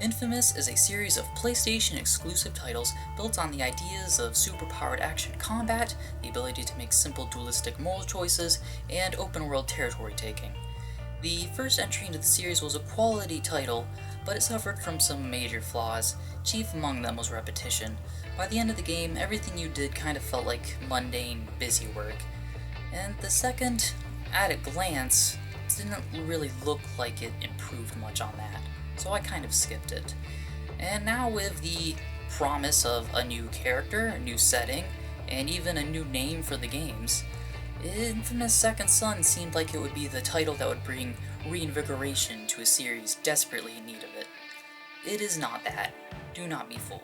inFAMOUS is a series of PlayStation exclusive titles built on the ideas of superpowered action combat, the ability to make simple dualistic moral choices, and open world territory taking. The first entry into the series was a quality title, but it suffered from some major flaws. Chief among them was repetition. By the end of the game, everything you did kind of felt like mundane, busy work. And the second, at a glance, didn't really look like it improved much on that, so I kind of skipped it. And now with the promise of a new character, a new setting, and even a new name for the games, inFAMOUS Second Son seemed like it would be the title that would bring re-invigoration to a series desperately in need of it. It is not that. Do not be fooled.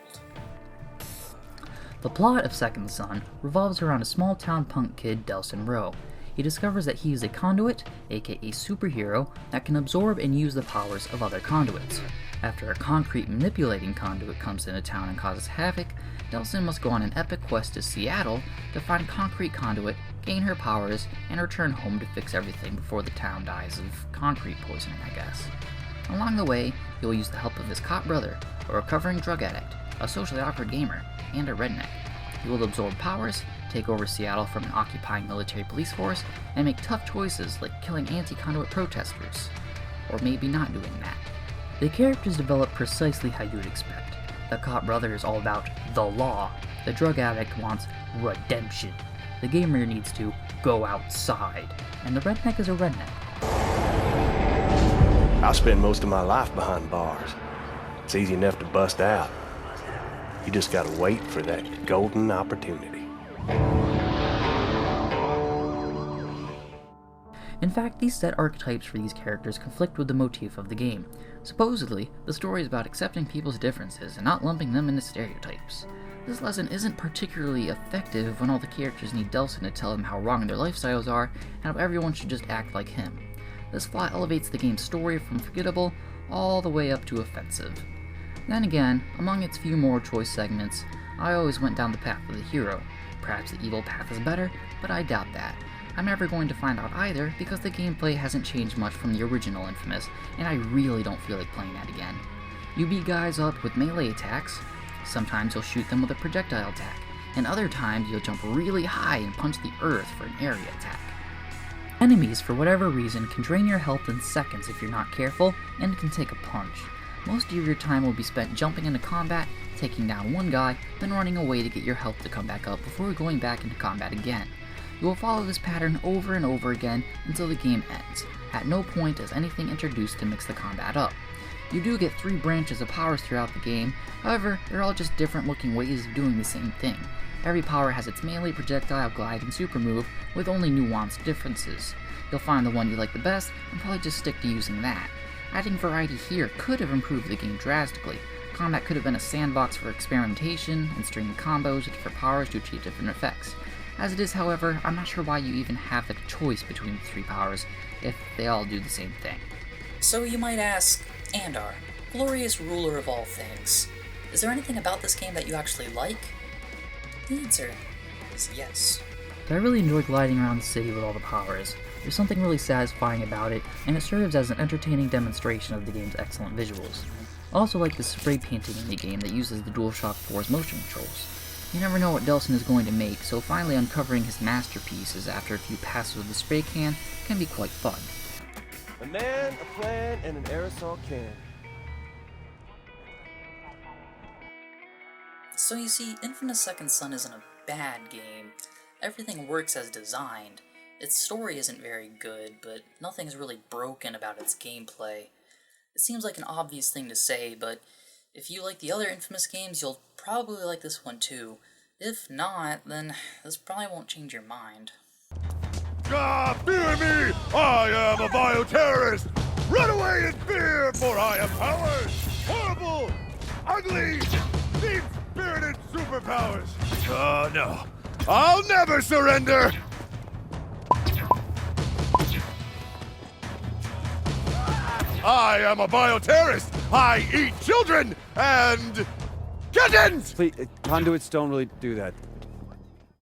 The plot of Second Son revolves around a small-town punk kid, Delson Rowe. He discovers that he is a conduit, aka superhero, that can absorb and use the powers of other conduits. After a concrete manipulating conduit comes into town and causes havoc, Delson must go on an epic quest to Seattle to find concrete conduit, gain her powers, and return home to fix everything before the town dies of concrete poisoning, I guess. Along the way, he will use the help of his cop brother, a recovering drug addict, a socially awkward gamer, and a redneck. He will absorb powers, take over Seattle from an occupying military police force, and make tough choices like killing anti-conduit protesters. Or maybe not doing that. The characters develop precisely how you would expect. The cop brother is all about the law. The drug addict wants redemption. The gamer needs to go outside. And the redneck is a redneck. I spent most of my life behind bars. It's easy enough to bust out. You just gotta wait for that golden opportunity. In fact, these set archetypes for these characters conflict with the motif of the game. Supposedly, the story is about accepting people's differences and not lumping them into stereotypes. This lesson isn't particularly effective when all the characters need Delson to tell them how wrong their lifestyles are and how everyone should just act like him. This flaw elevates the game's story from forgettable all the way up to offensive. Then again, among its few more choice segments, I always went down the path of the hero. Perhaps the evil path is better, but I doubt that. I'm never going to find out either because the gameplay hasn't changed much from the original inFAMOUS, and I really don't feel like playing that again. You beat guys up with melee attacks, sometimes you'll shoot them with a projectile attack, and other times you'll jump really high and punch the earth for an area attack. Enemies, for whatever reason, can drain your health in seconds if you're not careful, and can take a punch. Most of your time will be spent jumping into combat, taking down one guy, then running away to get your health to come back up before going back into combat again. You will follow this pattern over and over again until the game ends. At no point is anything introduced to mix the combat up. You do get 3 branches of powers throughout the game, however, they're all just different looking ways of doing the same thing. Every power has its melee, projectile, glide, and super move, with only nuanced differences. You'll find the one you like the best, and probably just stick to using that. Adding variety here could have improved the game drastically. Combat could have been a sandbox for experimentation and stringing combos with different powers to achieve different effects. As it is, however, I'm not sure why you even have the choice between the 3 powers if they all do the same thing. So you might ask, Andar, glorious ruler of all things, is there anything about this game that you actually like? The answer is yes. But I really enjoy gliding around the city with all the powers. There's something really satisfying about it, and it serves as an entertaining demonstration of the game's excellent visuals. I also like the spray painting in the game that uses the DualShock 4's motion controls. You never know what Delson is going to make, so finally uncovering his masterpieces after a few passes with the spray can can be quite fun. A man, a plan, and an aerosol can. So you see, inFAMOUS Second Son isn't a bad game. Everything works as designed. Its story isn't very good, but nothing's really broken about its gameplay. It seems like an obvious thing to say, but if you like the other inFAMOUS games, you'll probably like this one too. If not, then this probably won't change your mind. Ah, fear me! I am a bioterrorist! Run away in fear, for I have powers! Horrible! Ugly! Deep-spirited superpowers! Oh no! I'll never surrender! I am a bioterrorist! I eat children and kittens! Please, conduits don't really do that.